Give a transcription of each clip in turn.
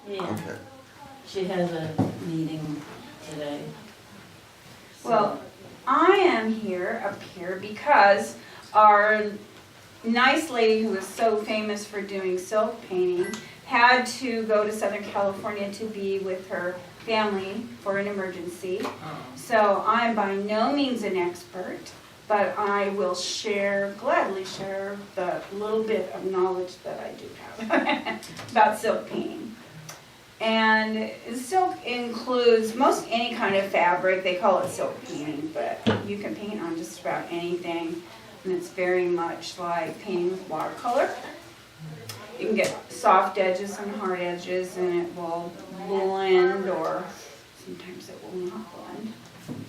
Yeah, Okay. she has a meeting today. Well, I am here, up here, because our nice lady who is so famous for doing silk painting had to go to Southern California to be with her family for an emergency. So I am by no means an expert, but I will gladly share the little bit of knowledge that I do have about silk painting. And silk includes most any kind of fabric. They call it silk painting, but you can paint on just about anything. And it's very much like painting with watercolor. You can get soft edges and hard edges, and it will blend, or sometimes it will not blend.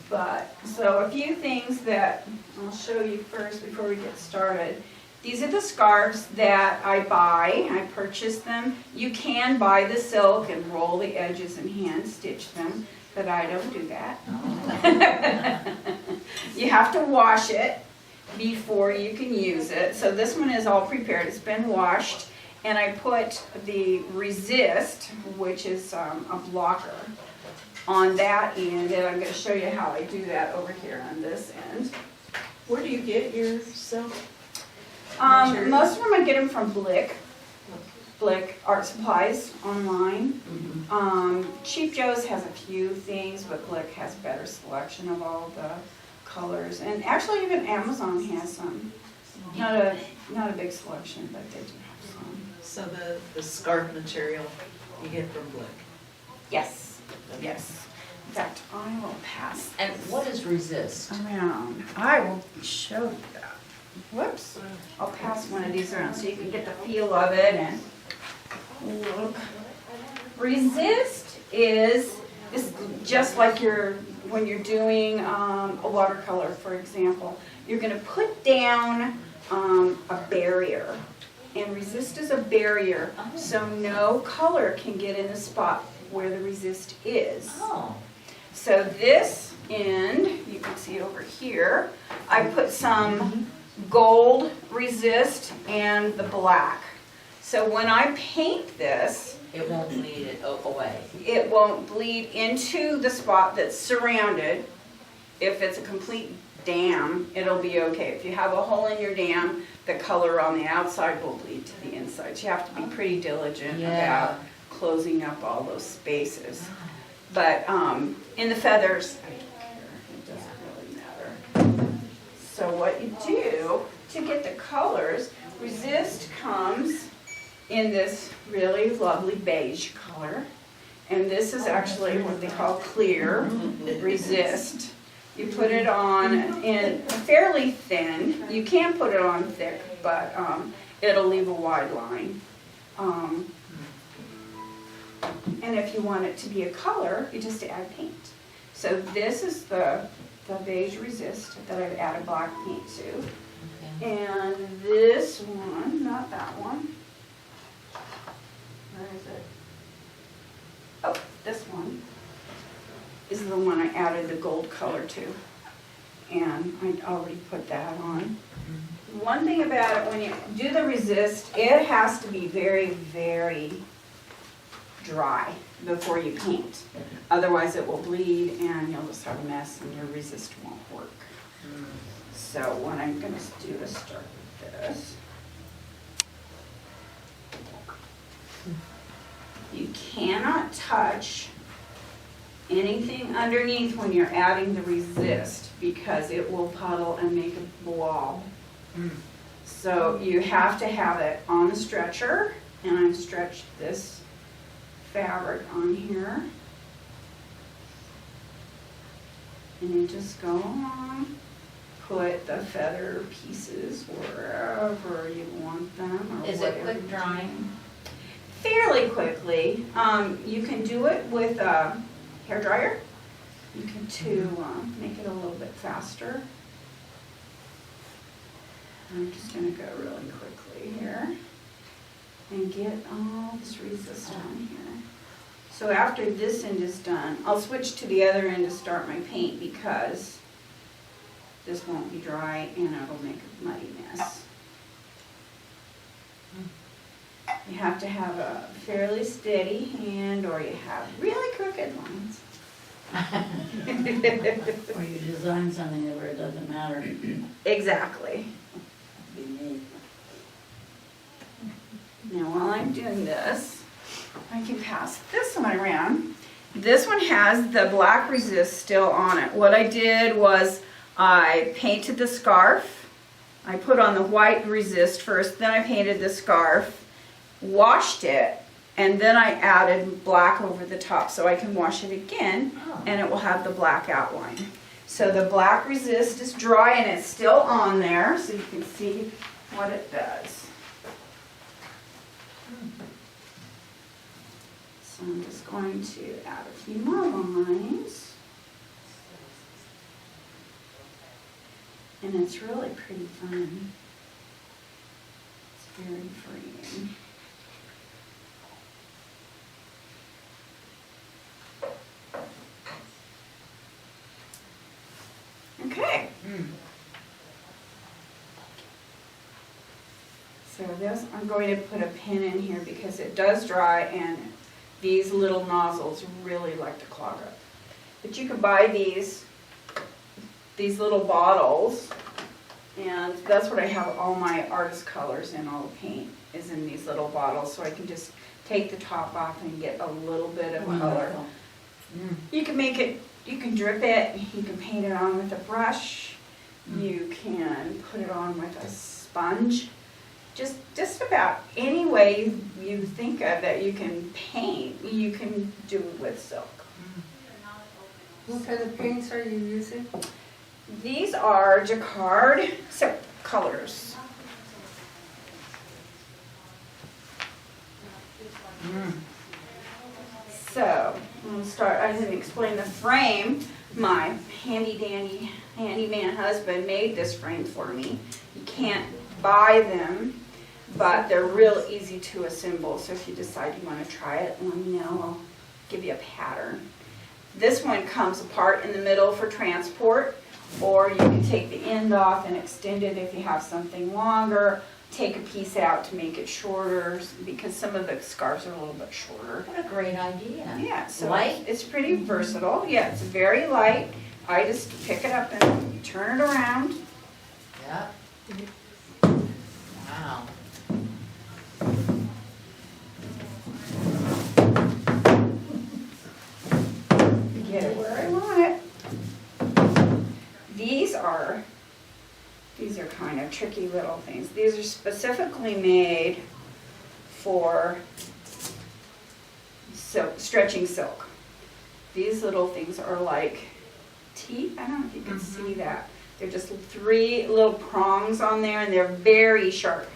But, so a few things that I'll show you first before we get started. These are the scarves that I buy. I purchase them. You can buy the silk and roll the edges and hand stitch them, but I don't do that. You have to wash it before you can use it. So this one is all prepared. It's been washed. And I put the resist, which is a blocker, on that end. And I'm going to show you how I do that over here on this end. Where do you get your silk? Most of them I get them from Blick Art Supplies online. Cheap Joe's has a few things, but Blick has better selection of all the colors. And actually even Amazon has some. Not a big selection, but they do have some. So the scarf material you get from Blick. Yes, yes. In fact, I will pass And what is resist? around. I will show you that. Whoops. I'll pass one of these around so you can get the feel of it and look. Resist is just like when you're doing a watercolor, for example. You're going to put down a barrier. And resist is a barrier, so no color can get in the spot where the resist is. Oh. So this end, you can see over here, I put some gold resist and the black. So when I paint this, It won't bleed it away. it won't bleed into the spot that's surrounded. If it's a complete dam, it'll be okay. If you have a hole in your dam, the color on the outside will bleed to the inside. So you have to be pretty diligent Yeah. about closing up all those spaces. But in the feathers, I don't care. It doesn't really matter. So what you do to get the colors, resist comes in this really lovely beige color. And this is actually what they call clear resist. You put it on in fairly thin. You can put it on thick, but it'll leave a wide line. And if you want it to be a color, you just add paint. So this is the beige resist that I've added black paint to. And this one, not that one. Where is it? Oh, this one is the one I added the gold color to. And I already put that on. One thing about it, when you do the resist, it has to be very, very dry before you paint. Otherwise it will bleed and you'll just have a mess and your resist won't work. So what I'm going to do is start with this. You cannot touch anything underneath when you're adding the resist because it will puddle and make a blob. So you have to have it on a stretcher, and I've stretched this fabric on here. And you just go along, put the feather pieces wherever you want them. Or Is it whatever quick drying? Fairly quickly. You can do it with a hair dryer. You can make it a little bit faster. I'm just going to go really quickly here and get all this resist on here. So after this end is done, I'll switch to the other end to start my paint because this won't be dry and it'll make a muddy mess. You have to have a fairly steady hand or you have really crooked lines. Or you design something where it doesn't matter. Exactly. Be me. Now while I'm doing this, I can pass this one around. This one has the black resist still on it. What I did was I painted the scarf. I put on the white resist first, then I painted the scarf, washed it, and then I added black over the top so I can wash it again and it will have the black outline. So the black resist is dry and it's still on there so you can see what it does. So I'm just going to add a few more lines. And it's really pretty fun. It's very freeing. Okay. So this, I'm going to put a pin in here because it does dry and these little nozzles really like to clog up. But you can buy these little bottles, and that's what I have all my artist colors in. All the paint is in these little bottles, so I can just take the top off and get a little bit of color. Wonderful. You can make it, you can drip it, you can paint it on with a brush, you can put it on with a sponge. Just about any way you think of that you can paint, you can do it with silk. What kind of paints are you using? These are jacquard silk colors. So, I'm going to start, I didn't explain the frame. My handyman husband made this frame for me. You can't buy them, but they're real easy to assemble. So if you decide you want to try it, let me know. I'll give you a pattern. This one comes apart in the middle for transport, or you can take the end off and extend it if you have something longer. Take a piece out to make it shorter, because some of the scarves are a little bit shorter. What a great idea. Yeah, so Light? it's pretty versatile. Yeah, it's very light. I just pick it up and turn it around. Yep. Wow. Get it where I want it. These are kind of tricky little things. These are specifically made for silk, stretching silk. These little things are like teeth. I don't know if you can see that. They're just 3 little prongs on there, and they're very sharp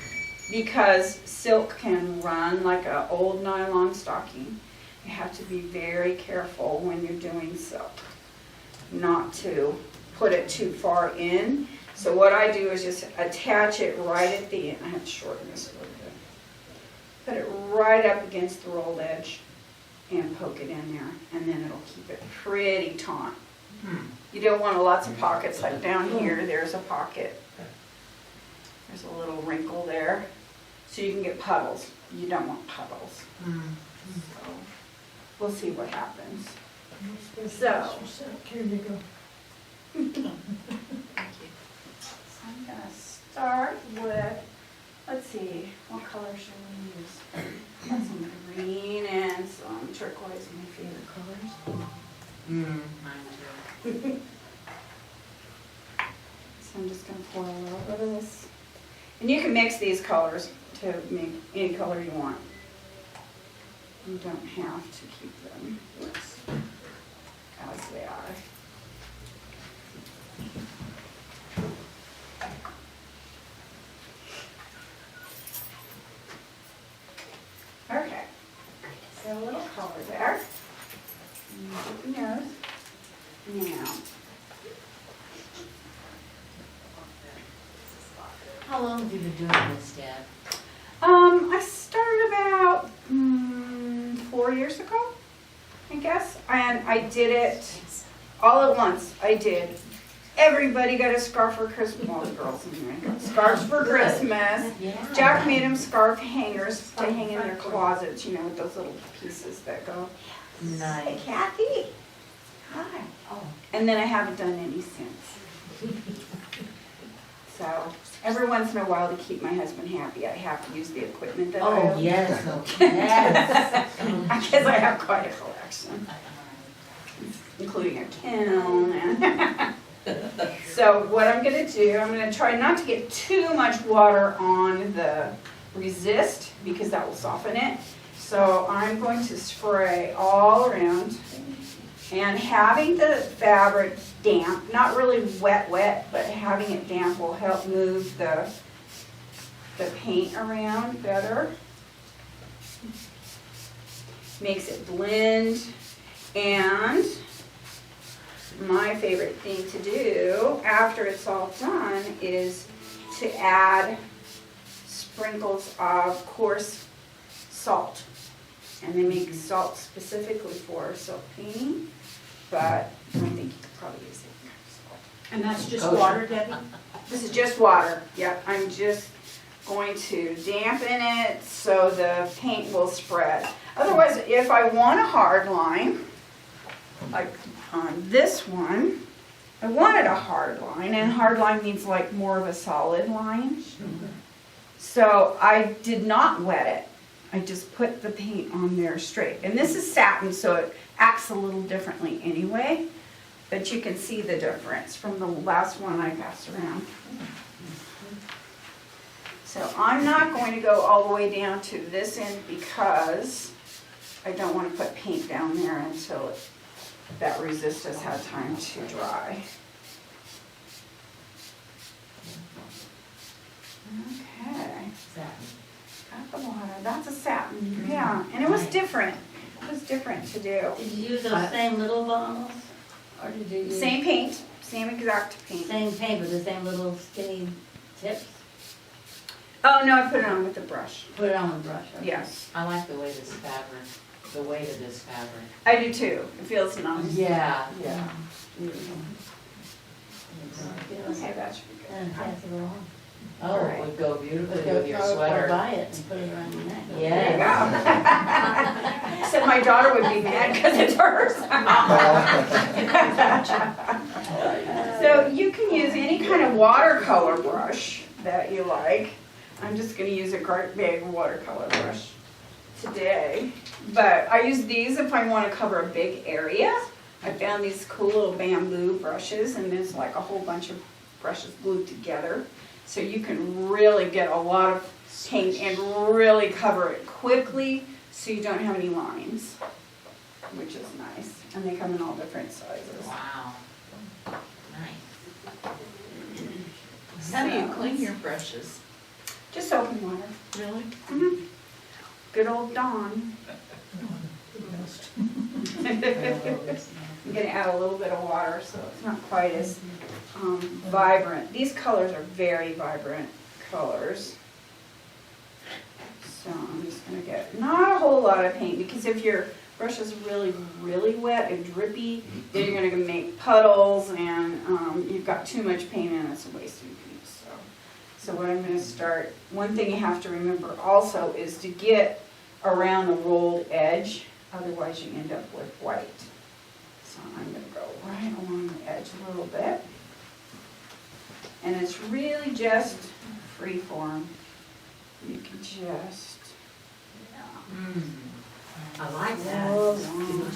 because silk can run like an old nylon stocking. You have to be very careful when you're doing silk not to put it too far in. So what I do is just attach it right at the end. I have to shorten this a little bit. Put it right up against the rolled edge and poke it in there, and then it'll keep it pretty taut. You don't want lots of pockets, like down here, there's a pocket. There's a little wrinkle there, so you can get puddles. You don't want puddles. So we'll see what happens. So, Here you go. so I'm gonna start with, let's see, what color should we use? Got some green and some turquoise, my favorite colors. Mine too. So I'm just gonna pour a little bit of this. And you can mix these colors to make any color you want. You don't have to keep them as they are. Okay, so a little color there. And with the nose. Now, How long have you been doing this, Dad? I started about 4 years ago, I guess, and I did it all at once. I did everybody got a scarf for Christmas. Well, the girls anyway got scarves for Christmas. Yeah. Jack made them scarf hangers to hang in their closets, you know, with those little pieces that go. Hey, Nice. Kathy. Hi. Oh, And then I haven't done any since. So every once in a while, to keep my husband happy, I have to use the equipment that I oh, own. yes, oh, yes. I guess I have quite a collection, including a kiln. And so what I'm gonna do, I'm gonna try not to get too much water on the resist because that will soften it. So I'm going to spray all around, and having the fabric damp, not really wet, but having it damp will help move the paint around better. Makes it blend, and my favorite thing to do after it's all done is to add sprinkles of coarse salt. And they make salt specifically for silk painting, but I think you could probably use it. And that's just Kosher. water, Debbie? This is just water. Yep, I'm just going to dampen it so the paint will spread. Otherwise, if I want a hard line, like on this one, I wanted a hard line, and hard line means like more of a solid line. So I did not wet it. I just put the paint on there straight. And this is satin, so it acts a little differently anyway, but you can see the difference from the last one I passed around. So I'm not going to go all the way down to this end because I don't want to put paint down there until that resist has had time to dry. Okay. Got the water. That's a satin. Yeah, and it was different. It was different to do. Did you use those same little bottles? Or did you use? Same paint, same exact paint. Same paint with the same little skinny tips? Oh, no, I put it on with the brush. Put it on the brush. okay. Yes, I like the way this fabric, the weight of this fabric. I do too. It feels nice. Yeah, yeah. Okay, that should be And good. pass it along. Oh, it would go beautifully with your Or sweater. buy it and put it around your neck. There you Yes. go. Except my daughter would be mad because it's hers. So you can use any kind of watercolor brush that you like. I'm just going to use a great big watercolor brush today. But I use these if I want to cover a big area. I found these cool little bamboo brushes, and there's like a whole bunch of brushes glued together. So you can really get a lot of paint and really cover it quickly so you don't have any lines, which is nice. And they come in all different sizes. Wow. Nice. How do you clean your brushes? Just soap and water. Really? Mhm. Good old Dawn. I'm gonna add a little bit of water so it's not quite as vibrant. These colors are very vibrant colors. So I'm just gonna get not a whole lot of paint, because if your brush is really, really wet and drippy, then you're gonna make puddles, and you've got too much paint and it's a waste of paint. So what I'm gonna start, one thing you have to remember also is to get around the rolled edge, otherwise you end up with white. So I'm gonna go right along the edge a little bit. And it's really just free form. You can just, I like that. roll along.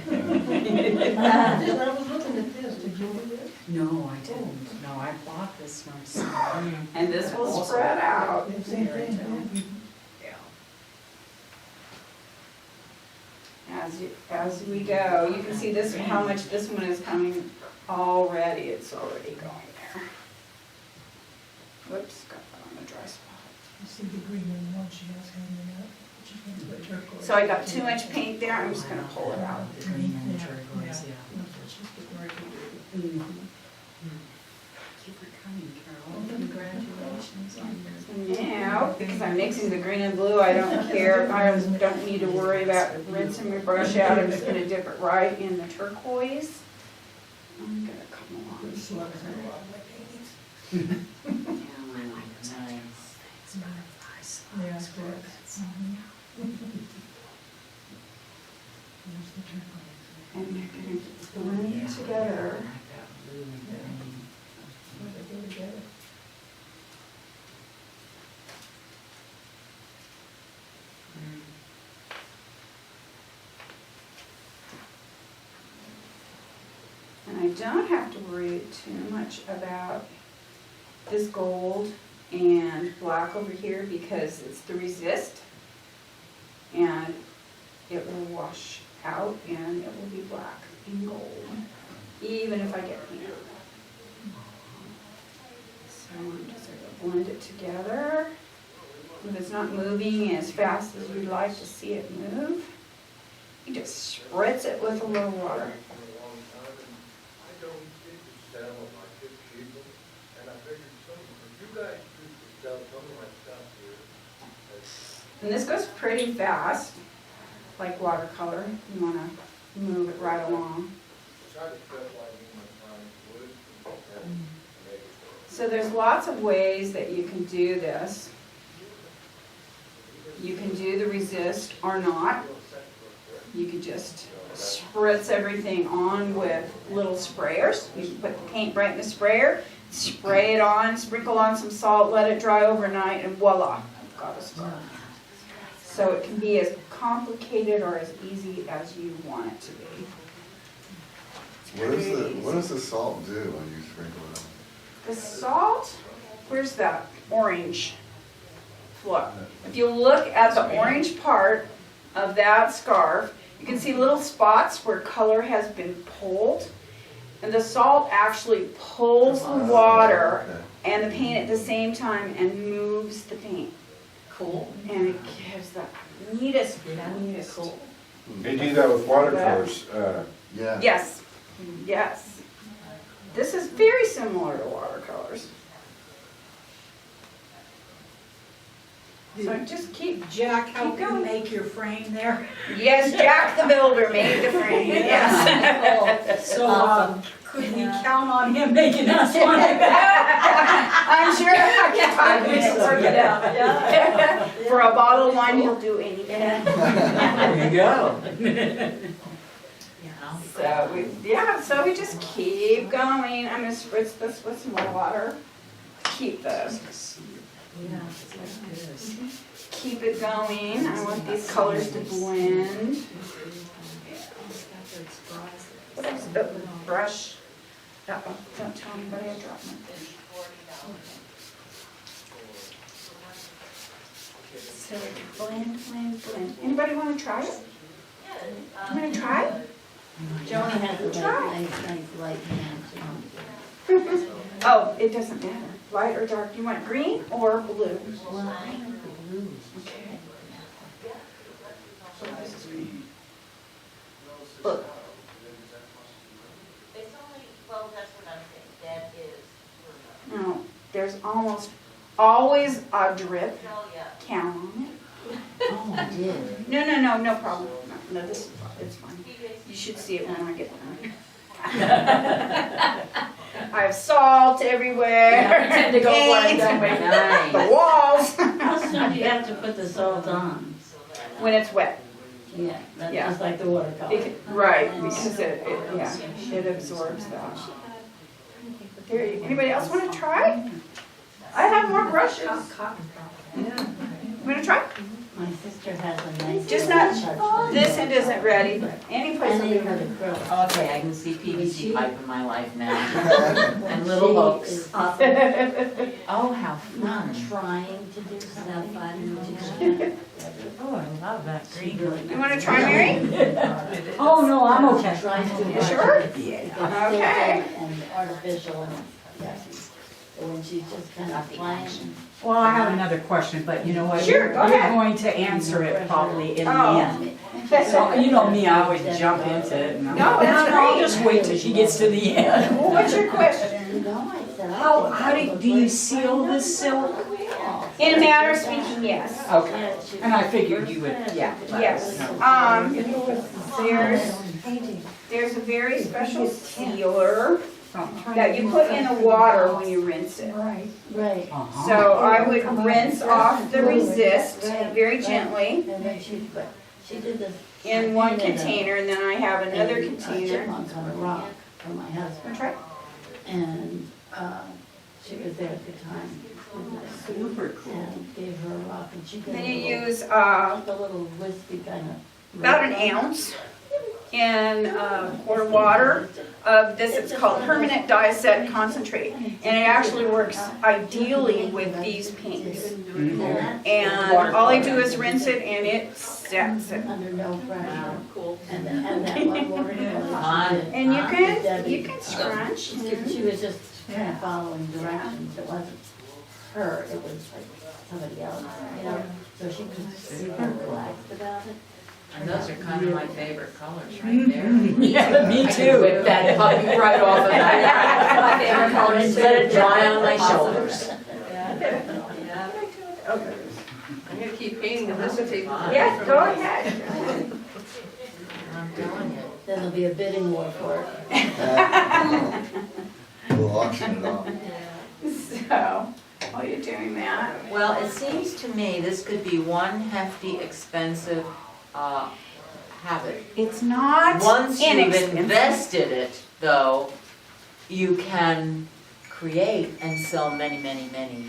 I was looking at this, did you do this? No, I didn't. No, I bought this from someone. And this will spread out. Same thing, As we go, you can see this, how much this one is coming already. It's already going there. Whoops, got that on the dry spot. You see the green one she has hanging up? She's gonna put turquoise. So I got too much paint there, I'm just gonna pull it out. The green and turquoise, yeah. That's what she's putting right here. Thank you for coming, Carol. Congratulations on your. Now, because I'm mixing the green and blue, I don't care, I don't need to worry about rinsing my brush out, I'm just gonna dip it right in the turquoise. I'm gonna come along. Put slugs in a lot of my paintings. Nice. Yeah, it's good. There's the turquoise. And they're gonna blend together. I got blue and green. Well, they go together. Mm. And I don't have to worry too much about this gold and black over here because it's the resist. And it will wash out and it will be black and gold, even if I get paint. So I'm just gonna blend it together. If it's not moving as fast as you'd like to see it move, you just spritz it with a little water. And this goes pretty fast, like watercolor. You want to move it right along. So there's lots of ways that you can do this. You can do the resist or not. You could just spritz everything on with little sprayers. You can put the paint right in the sprayer, spray it on, sprinkle on some salt, let it dry overnight, and voila, you've got a scarf. So it can be as complicated or as easy as you want it to be. What does the salt do when you sprinkle it on? The salt, where's that orange? Look, if you look at the orange part of that scarf, you can see little spots where color has been pulled. And the salt actually pulls the water and the paint at the same time and moves the paint. Cool. And it gives the neatest. Cool. They do that with watercolors. Yeah. Yes, yes. This is very similar to watercolors. So just keep, Jack, how Keep can going. you make your frame there? yes, Jack the Builder made the frame, yes. So, could we count on him making us one? I'm sure I can talk We to work it out, yeah. For a bottle of wine, he'll do anything. There you go. So we just keep going. I'm gonna spritz this with some more water. Keep keep it going. I want these colors to blend. What is the brush? Uh-oh, don't tell anybody I dropped my brush. So blend. Anybody want to try it? You want to try it? Joni has a Try. nice light hand. Oh, it doesn't matter. Light or dark. You want green or blue? Well, I like the blues. Okay. So this is green. Look. It's only, well, that's what I'm saying, that is, No, there's almost always a drip. oh, yeah. Count on it. Oh, I did. No problem. No, this is fine. It's fine. You should see it when I get done. I have salt everywhere. Tend to go Paint. Nice. The walls. How soon do you have to put the salt on? When it's wet. Yeah, that's Yeah. just like the watercolor. Right, because it absorbs that. There, anybody else want to try? I have more brushes. You want to try? My sister has a nice. Just not, touch. this end isn't ready, but any place will And be even ready. the acrylic. Okay, I can see PVC pipe in my life now. And little She hooks. is awesome. Oh, how Not fun. trying to do stuff I do. Oh, I love that green. You want to try, Mary? Oh, no, I'm okay. Trying to. You sure? Yeah. Okay. And artificial and, yes. So when she's just kind of flying. Well, I have another question, but you know what? Sure, go You're ahead. going to answer it probably in the Oh. end. So, you know me, I always jump into it. And I'm No, like, that's I'll great. just wait till she gets to the end. Well, what's your question? No, I said. Do you seal the silk? fault. In a manner of speaking, yes. Okay. Yeah, she- And I figured you would, yeah. Yes. There's a very special sealer that you put in the water when you rinse it. Right. Uh-huh. So I would rinse off the resist very gently And then she did this. in one container, and then I have another and, container. Chipmunks on a rock for my husband. Try. And, she was there at the time. Super cool. And gave her a rock and she did Then a you little, use a little wispy kind of. about an ounce in or water of this. It's called permanent diacet concentrate, and it actually works ideally with these paints. And all I do is rinse it, and it sets it. Under no pressure. Cool. And that one water. And you can scrunch. She was just kind of following directions. It wasn't her, it was like somebody else, you know, so she could be more relaxed about it. And those are kind of my favorite colors right there. Yeah, me I can whip too. that puppy right off of that. My favorite color is Let it dry on my shoulders. I'm gonna keep painting and this will take. Yeah, go ahead. I'm telling you. Then there'll be a bidding war for it. We'll auction it off. So, while you're doing that, Well, it seems to me this could be one hefty, expensive habit. it's not Once you've inexpensive. invested it, though, you can create and sell many, many, many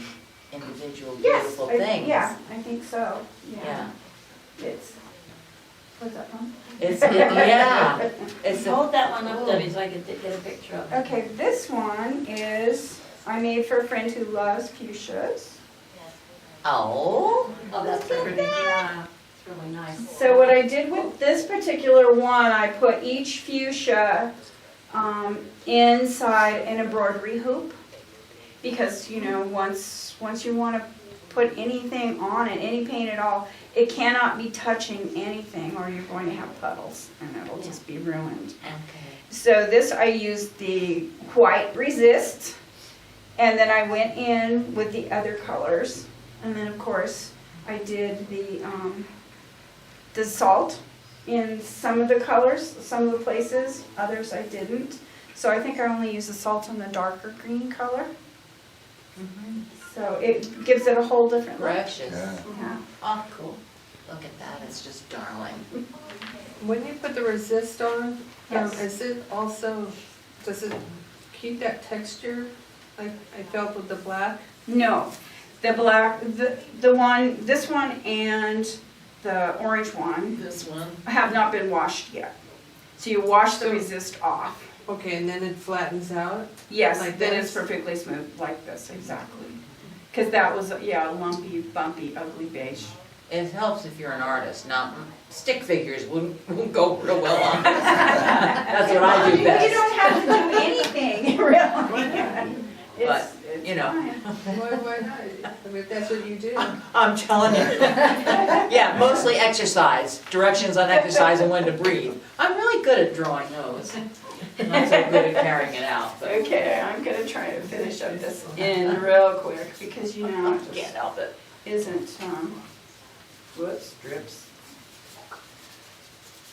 individual Yes, beautiful I- things. yeah, I think so. Yeah. It's, what's that from? Yeah. It's a, Hold that one up, Debbie, so I can get a picture of it. Okay, this one is, I made for a friend who loves fuchsias. oh, Oh, that's pretty. Yeah, it's really nice. So what I did with this particular one, I put each fuchsia inside an embroidery hoop. Because, you know, once you want to put anything on it, any paint at all, it cannot be touching anything or you're going to have puddles and it'll just be ruined. okay. So this, I used the white resist, and then I went in with the other colors. And then, of course, I did the salt in some of the colors, some of the places, others I didn't. So I think I only used the salt in the darker green color. So it gives it a whole different look. Precious. Yeah. Yeah. Oh, cool. Look at that, it's just darling. When you put the resist on, Yes. is it also, does it keep that texture like I felt with the black? No, the black, the one, this one and the orange one This one. have not been washed yet. So you wash the resist off. Okay, and then it flattens out? Yes, Like then this? it's perfectly smooth, like this, exactly. Because that was, yeah, a lumpy, bumpy, ugly beige. It helps if you're an artist. Now, stick figures wouldn't go real well on this. That's what I do You best. don't have to do anything, really. But, It's you know. fine. Why not? I mean, if that's what you do. I'm telling you. Yeah, mostly exercise, directions on exercise and when to breathe. I'm really good at drawing those. Not so good at carrying it out, but Okay, I'm gonna try to finish up this in real quick, because you know, it can't just help it. isn't, strips.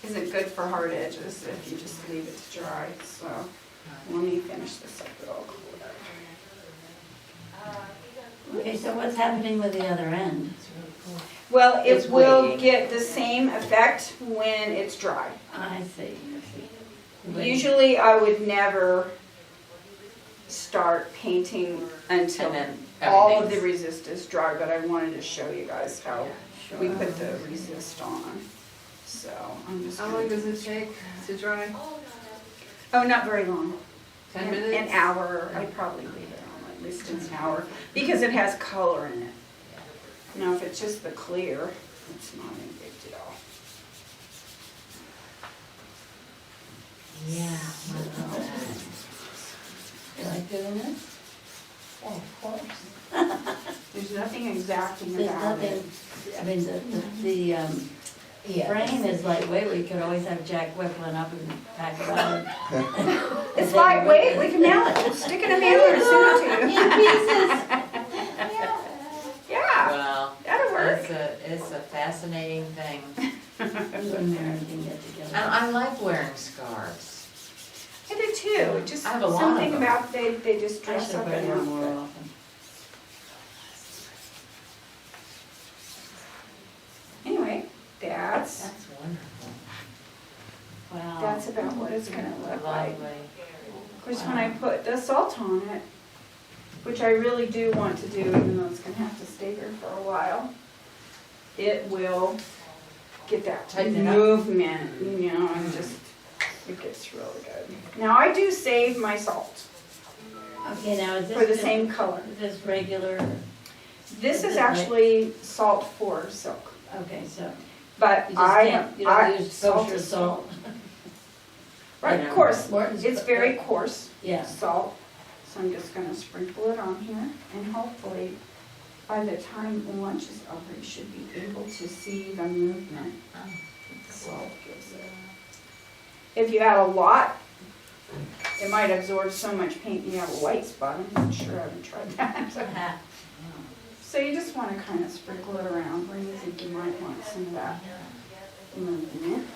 Isn't good for hard edges if you just leave it to dry, so let me finish this up real quick. Okay, so what's happening with the other end? Well, It's it will waiting. get the same effect when it's dry. I see. Usually I would never start painting until And then all of the everything's- resist is dry, but I wanted to show you guys how we Sure. put the resist on. So I'm just How long gonna, does it take to dry? oh, not very long. 10 An minutes? hour, I'd probably leave it on at least an hour, because it has color in it. Now, if it's just the clear, it's not any big deal. Yeah, I love that. You like doing this? Oh, of course. There's nothing exacting There's about it. nothing, I mean, the frame is lightweight, we could always have Jack whip one up and pack it on. It's lightweight, we can mail it, stick it in a mailer and send it to you. In pieces. Yeah, It's a fascinating thing. You and Mary can get together. And I like wearing scarves. I do too, it just, I have a lot of something them. about they just I dress should up wear in them them. more often. Anyway, that's That's wonderful. Wow. That's about what it's gonna look like. Lovely. Of course, when I put the salt on it, which I really do want to do, even though it's gonna have to stay here for a while, it will get that Tighten it up. movement, you know, and just, it gets really good. Now, I do save my salt Okay, now is this? for the just- same color. Is this regular, This Is is it like- actually salt for silk, okay, so but you just can't, you I, don't use salt kosher is salt? Right, You of know, course, Morton's- it's very coarse. Yeah, Salt, so I'm just gonna sprinkle it on here, and hopefully, by the time lunch is over, you should be able to see the movement that the salt gives it. If you add a lot, it might absorb so much paint you have a white spot. I'm not sure, I haven't tried that. So you just wanna kinda sprinkle it around where you think you might want some of that movement.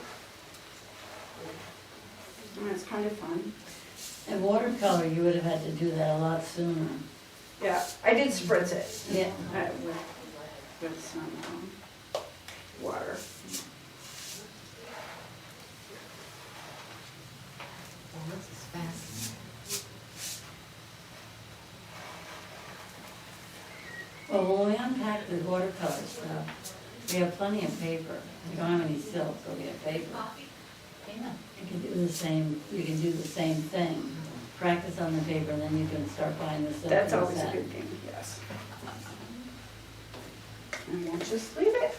And it's kind of fun. and watercolor, you would have had to do that a lot sooner. Yeah, I did spritz it. Yeah. With some water. Well, this is fascinating. Well, when we unpack the watercolor stuff, we have plenty of paper. We don't have any silk, so we have paper. Yeah. You can do the same, you can do the same thing. Practice on the paper, and then you can start buying the silk. That's and always a satin. good thing, yes. And we'll just leave it.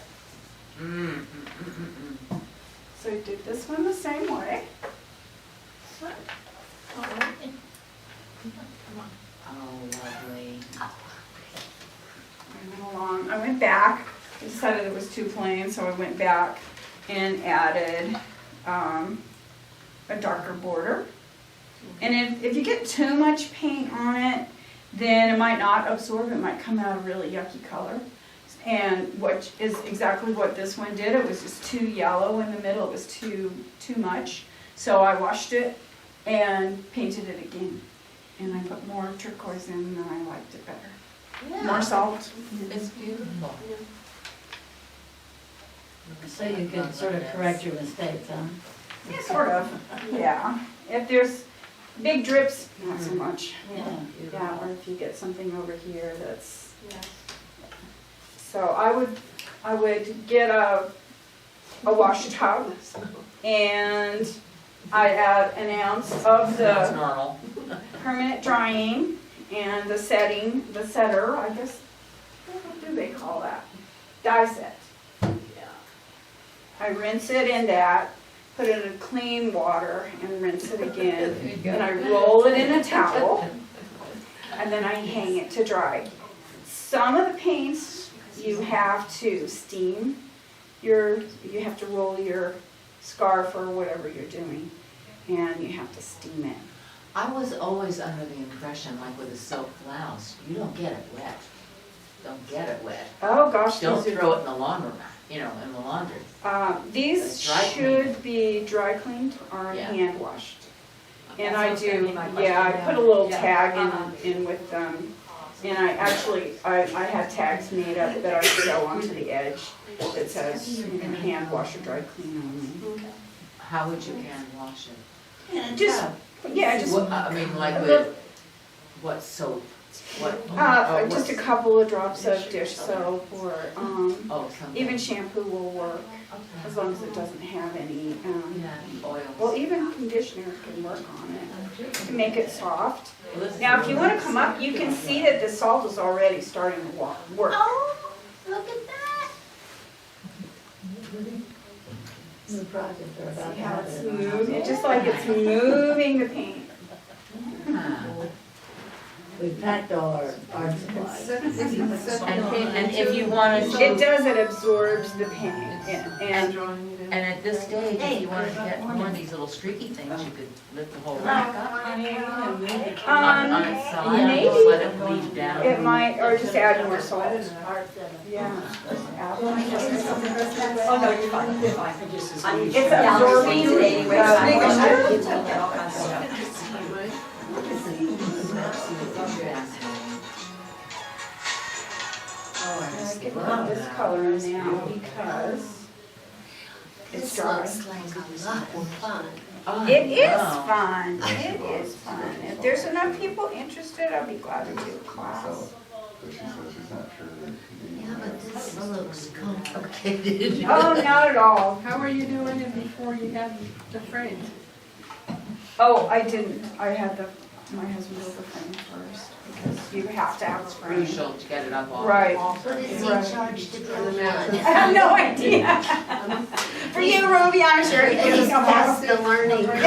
So I did this one the same way. Oh, lovely. I went along, I went back, I decided it was too plain, so I went back and added a darker border. And if you get too much paint on it, then it might not absorb, it might come out a really yucky color. And what is exactly what this one did, it was just too yellow in the middle, it was too much. So I washed it and painted it again. And I put more turquoise in and I liked it better. More salt. It's beautiful. So you can sort of correct your mistakes, huh? Yeah, sort of, yeah. If there's big drips, not so much. Yeah. Yeah, or if you get something over here that's, so I would get a wash tub and I add an ounce of That's the normal. permanent drying and the setter, I guess, what do they call that? Dye set. I rinse it in that, put it in clean water and rinse it again. And I roll it in a towel and then I hang it to dry. Some of the paints you have to steam you have to roll your scarf or whatever you're doing and you have to steam it. I was always under the impression, like with a silk blouse, you don't get it wet. Don't get it wet. Oh gosh, Don't these are, throw it in the laundromat, in the laundry. these It's dry should be dry cleaned or Yeah. hand washed. And That's I what's gonna do, be my yeah, I question, put a little yeah. tag in with them. And I actually, I had tags made up that I sew onto the edge that says, you can hand wash or dry clean only. How would you hand wash it? Yeah, Just, yeah, just, What, I mean, like with, what soap? What? just a couple of drops of dish soap or, Oh, something. even shampoo will work, as long as it doesn't have any, Yeah, oils. well, even conditioner can work on it, to make it soft. Well, this is Now, if you really wanna come up, you can see that the salt is already starting to work. Oh, look at that. New project are about See to how have it's it. moving, just like it's moving the paint. Ah. We packed all our art supplies. And if you wanted to. It does, it absorbs the paint, and And at this stage, if you wanted to get one of these little streaky things, you could lift the whole rack up on its side, maybe. just let it bleed down. it might, or just add more salt. Art center. Yeah. Oh, no, you're fine, you're fine. It's absorbing I can put this color in now because it's dry. This looks like a lot of fun. Oh, It is wow. fun, it is fun. If there's enough people interested, I'll be glad to do a class. But she says she's not sure that she Yeah, but this looks complicated. Oh, not at all. How were you doing it before you had the frame? Oh, I didn't, I had my husband build the frame first, because you have to have a frame. Crucial to get it up all. Right. What is he Right. charged to build one? I have no idea. For you, Ruby, I'm sure you He's can past the learning curve.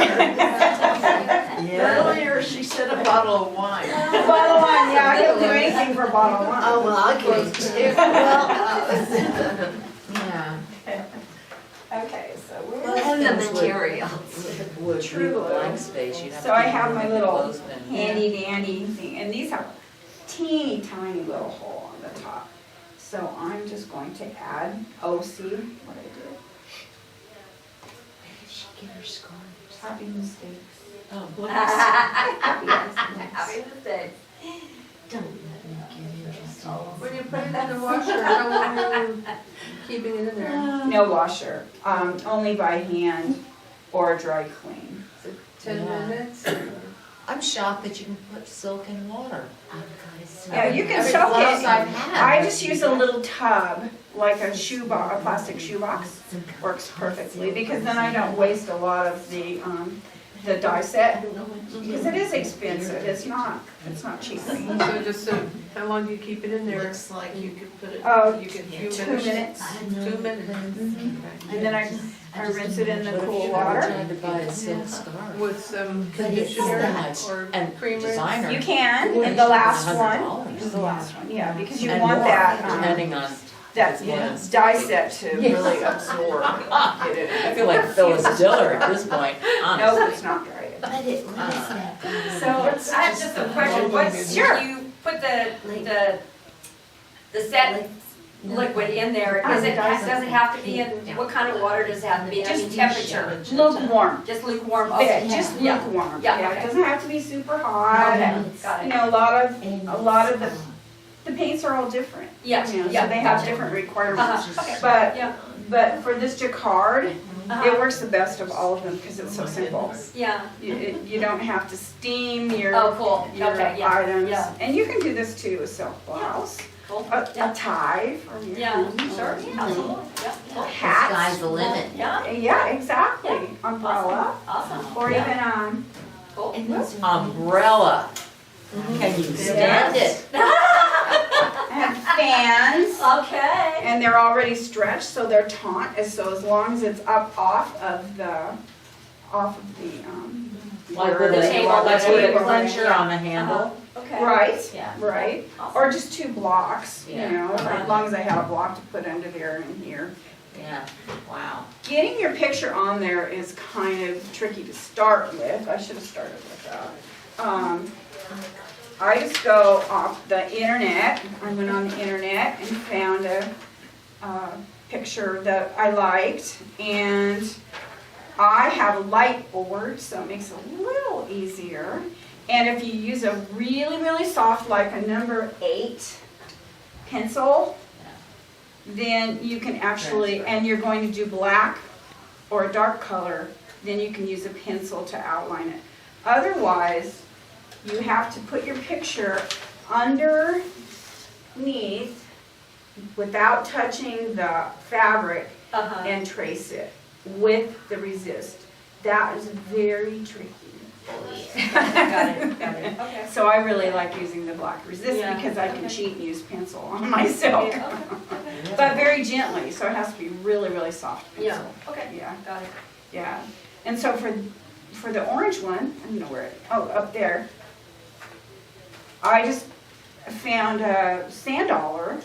Earlier, she said a bottle of wine. Bottle of wine, yeah, he'll do anything for a bottle of wine. Oh, well, I can too. Well, Yeah. Okay, so well, we're, and the materials. Would True. leave a blank space, you'd have to. so I have my little clothespin. handy dandy thing, and these have teeny tiny little hole on the top. So I'm just going to add, oh, see what I did? Where did she get her score? Happy mistakes. Oh, Happy mistakes. Don't let me get interested. When you put it in the washer, how long are you keeping it in there? No washer, only by hand or dry clean. 10 Yeah. minutes? I'm shocked that you can put silk in water. Yeah, you can Every soak blouse it. I've had. I just use a little tub, like a a plastic shoebox, works perfectly, because then I don't waste a lot of the dye set, because it is expensive, it's not cheap. So just, how long do you keep it in there? Looks like you could put it, Oh, you could. 2 minutes, 2 minutes. and then I rinse it in the What if cool you ever water. tried to buy a silk scarf? With some But it's conditioner so or And creamer? designer. You can, in the last one, $100. in the last one, yeah, because you And want more, that, depending on, that Yeah. dye set to really absorb. I feel like Phyllis Diller at this point, honestly. Nope, it's not dry yet. But it was that. So I have just a question, what's, Sure. you put the set liquid in there, does it have to be in, what kind of water does it have to be, I mean temperature? Lukewarm. Just lukewarm, Yeah, okay. just Yeah. lukewarm. Yeah, Yeah, okay. it doesn't have to be super hot. Okay, got You it. know, a lot of the paints are all different. Yeah, You know, yeah. so they have different requirements. Uh-huh, okay. But, Yeah. but for this jacquard, Uh-huh. it works the best of all of them because it's so simple. Yeah, You don't have to steam your, oh, cool, your okay, yeah, items. yeah, And you can do this too with silk blouse, cool. a tie for your Yeah, sure, yeah, cool, yeah, hats. Sky's the limit. yeah, Yeah, exactly. Umbrella, awesome, or yeah, even cool. And those are Umbrella. Can you stand it? and fans. Okay. And they're already stretched, so they're taut, as long as it's up off of the Like where with The a, table, like with a whatever. clencher on the handle? Okay. Right, Yeah. right. Awesome. Or just 2 blocks, you Yeah. know, as long as I have a block to put under there and here. Yeah, wow. Getting your picture on there is kind of tricky to start with. I should have started with that. I just go off the internet. I went on the internet and found a picture that I liked, and I have a light board, so it makes it a little easier. And if you use a really, really soft, like a number 8 pencil, then you can actually, and you're going to do black or a dark color, then you can use a pencil to outline it. Otherwise, you have to put your picture underneath without touching the fabric Uh-huh. and trace it with the resist. That is very tricky. Got it, okay. So I really like using the black resist Yeah, because I can okay. cheat and use pencil on myself. Yeah, okay. But very gently, so it has to be really, really soft Yeah, pencil. okay, Yeah, got it. yeah. And so for the orange one, I don't know where it, oh, up there. I just found a sand dollar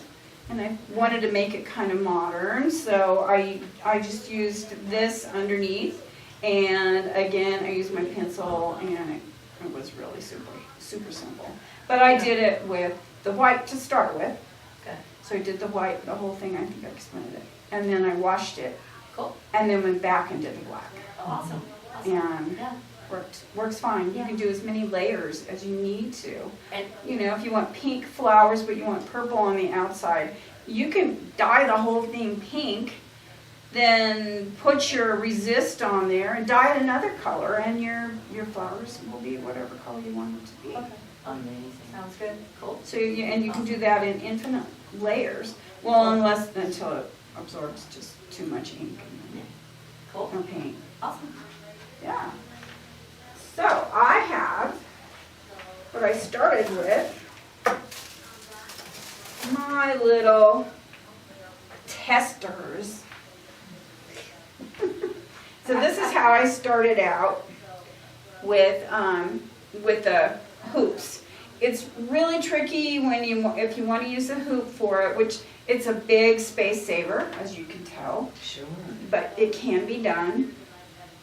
and I wanted to make it kind of modern, so I just used this underneath, and again, I used my pencil, and it was really super simple. But I did it with the white to start with. Okay. So I did the white, the whole thing, I think I explained it. And then I washed it. Cool. And then went back and did the black. Awesome. Awesome. And Yeah. works fine. You Yeah. can do as many layers as you need to. And You know, if you want pink flowers, but you want purple on the outside, you can dye the whole thing pink, then put your resist on there and dye it another color, and your flowers will be whatever color you want them to be. amazing. Sounds good. Cool. So you can do that in infinite layers. Well, until it absorbs just too much ink Cool. and paint. Awesome. Yeah. So I have what I started with, my little testers. So this is how I started out with the hoops. It's really tricky if you want to use a hoop for it, which it's a big space saver, as you can tell. Sure. But it can be done.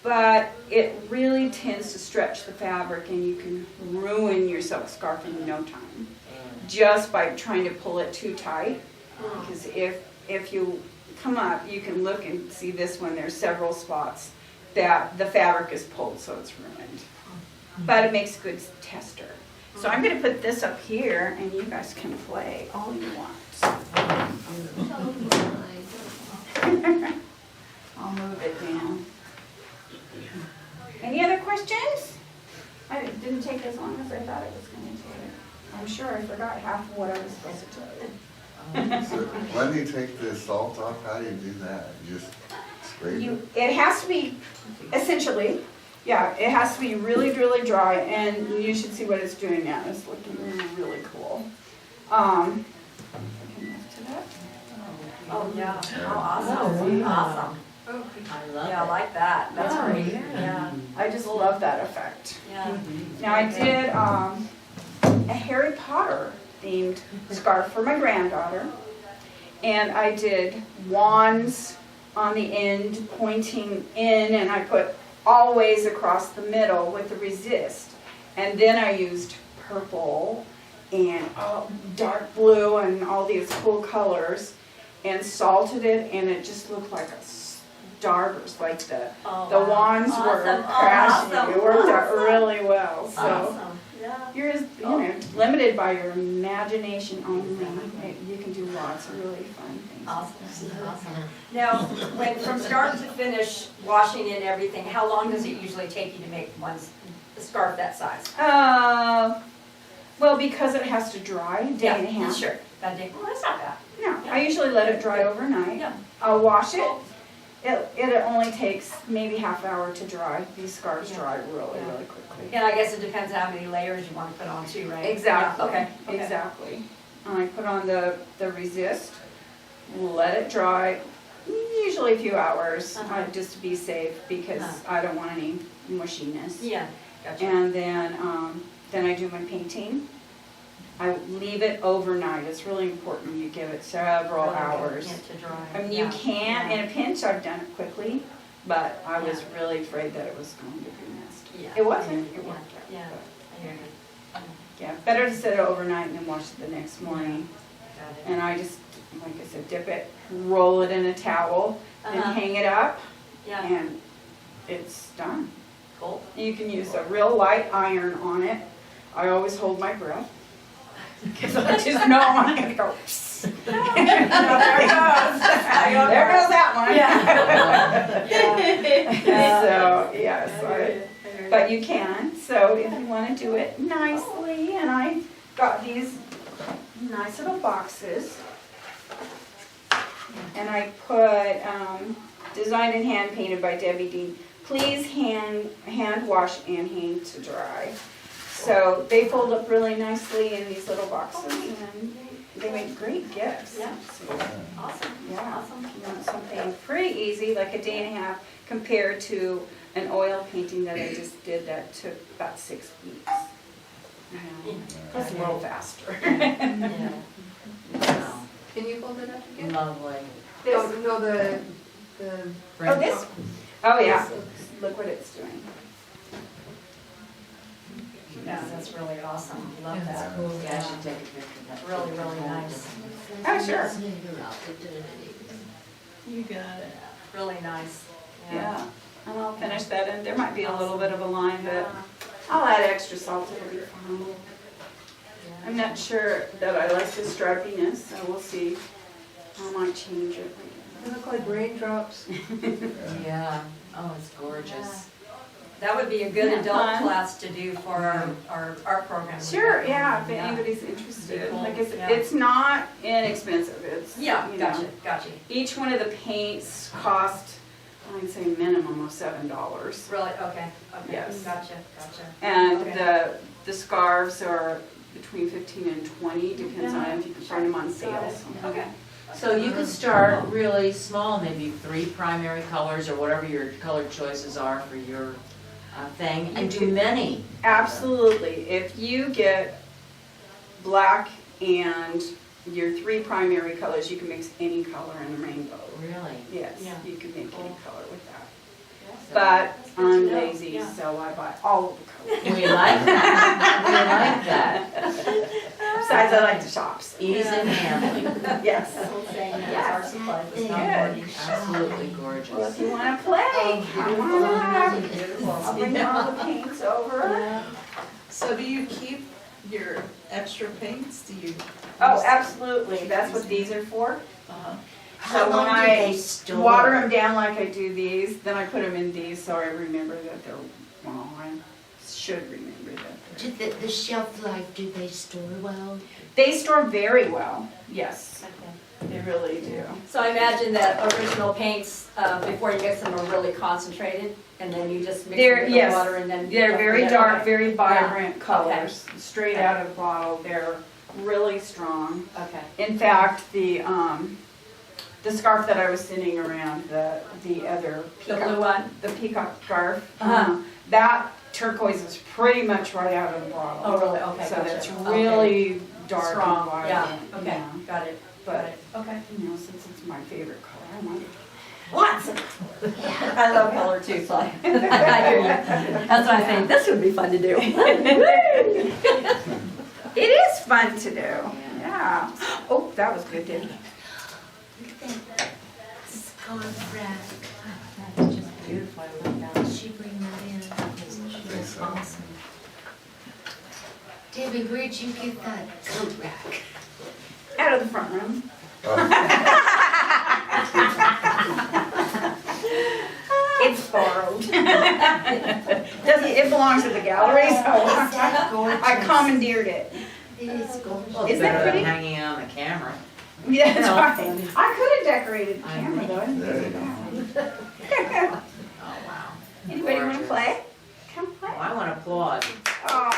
But it really tends to stretch the fabric, and you can ruin your silk scarf in no time just by trying to pull it too tight. Because if you come up, you can look and see this one. There's several spots that the fabric is pulled, so it's ruined. But it makes a good tester. So I'm going to put this up here, and you guys can play all you want. I'll move it down. Any other questions? It didn't take as long as I thought it was going to take. I'm sure I forgot half of what I was supposed to tell you. So when you take the salt off, how do you do that? You just scrape it? It has to be, essentially, yeah, it has to be really, really dry, and you should see what it's doing now. It's looking really cool. I can lift it up. Oh, yeah. Oh, awesome. Awesome. I love Yeah, I it. like that. That's Oh, great. yeah. Yeah. I just love that effect. Yeah. Now I did a Harry Potter themed scarf for my granddaughter, and I did wands on the end pointing in, and I put all ways across the middle with the resist, and then I used purple and dark blue and all these cool colors and salted it, and it just looked like a starburst, like the Oh, wands were awesome. crashing. Awesome. It worked out Awesome. really well. So Awesome. Yeah. you're limited by your imagination only. You can do lots of really fun things. Awesome. Awesome. Now, when from start to finish, washing and everything, how long does it usually take you to make a scarf that size? Well, because it has to dry, a day and a half. Sure. That day. Well, that's not bad. No, I usually let it dry overnight. Yeah. I'll wash it. It only takes maybe half hour to dry. These scarves dry really, really quickly. And I guess it depends how many layers you want to put on too, right? Exactly. Yeah, okay. Exactly. I put on the resist, let it dry, usually a few hours, just to be safe, because I don't want any mushiness. Yeah, gotcha. And then I do my painting. I leave it overnight. It's really important you give it several hours. Get to dry. I mean, you can, in a pinch, I've done it quickly, but I was really afraid that it was going to be messed. Yeah. It wasn't. It worked out. Yeah. But, I hear you. yeah, better to set it overnight and then wash it the next morning. Got it. And I just, like I said, dip it, roll it in a towel, and hang it up, Yeah, and it's done. cool. You can use a real light iron on it. I always hold my breath, because I just know I'm gonna go. There it goes. There goes that one. Yeah. So, yes, but you can. So if you want to do it nicely, and I got these nice little boxes, and I put designed and hand painted by Debbie Dean. Please hand wash and hang to dry. So they fold up really nicely in these little boxes, and they make great gifts. Yeah. So, Awesome. yeah. Awesome. You want something pretty easy, like a day and a half, compared to an oil painting that I just did that took about 6 weeks. That's a little faster. Yeah. Wow. Can you hold it up again? Lovely. No, no, the, Oh, this? Oh, yeah. Look what it's doing. Yeah, that's really awesome. Love That's that. cool. Yeah, I should take a picture of that. Really, really nice. Oh, sure. You got it. Really nice. Yeah, and I'll finish that, and there might be a little bit of a line, but I'll add extra salt, it'll be fine. I'm not sure that I like the stripiness, so we'll see. I might change it. they look like raindrops. Yeah, oh, it's gorgeous. That would be a good Yeah, adult fun. class to do for our art program. Sure, yeah, if Yeah. anybody's interested, Cool, like yeah. it's not inexpensive, it's, Yeah, you know. gotcha. Each one of the paints cost, I'd say minimum of $7. Really, okay, Yes. gotcha. And Okay. the scarves are between 15 and 20, depends on if you can find them on sale. Okay. So you could start really small, maybe 3 primary colors or whatever your color choices are for your thing, and do many. Absolutely. If you get black and your 3 primary colors, you can mix any color in the rainbow. Really? Yes, Yeah. you can make any color with that. So- But I'm know, lazy, yeah. so I buy all of the colors. We like that, we like that. Besides, I like the shops. Ease in handling, Yes. Yes, our supplies is not Good. working. absolutely Well, gorgeous. if you want to play, come on up. Beautiful. I'll bring all the paints over. So do you keep your extra paints? Do you? Oh, absolutely. That's what these are for. Uh-huh. So when I water them down like I do these, then I put them in these so I remember that they're, well, I should remember that. they're- The shelf life, do they store well? They store very well, yes. They really do. So I imagine that original paints, before you mix them, are really concentrated, and then you just mix They're- them with the yes, water and then. They're very Okay. dark, very vibrant Okay. colors, straight out of the bottle. They're really strong. Okay. In fact, the scarf that I was sending around, the other The peacock, blue one? the peacock scarf, Uh-huh. that turquoise is pretty much right out of the bottle. Oh, really? Okay, So gotcha. that's Okay. really dark and Strong, yeah, vibrant. okay, yeah. got it. But, Okay. you know, since it's my favorite color, I want it. Lots of. I love color too, so I hear you. That's why I think this would be fun to do. It is fun to do, yeah. Oh, that was good, didn't it? Look at that scarf rack. That's just beautiful, I love that. Did she bring that in? That's so. awesome. Debbie, where'd you get that coat rack? Out of the front room. It's borrowed. It belongs to the gallery, so Is that gorgeous? I commandeered it. It is gorgeous. Well, it's Isn't that better than pretty? hanging on the camera. Yeah, that's No. right. I could have decorated the I camera though. I didn't There think you of that. Oh, wow. Anybody want to Gorgeous. play? Come play. Well, I want to applaud. Oh,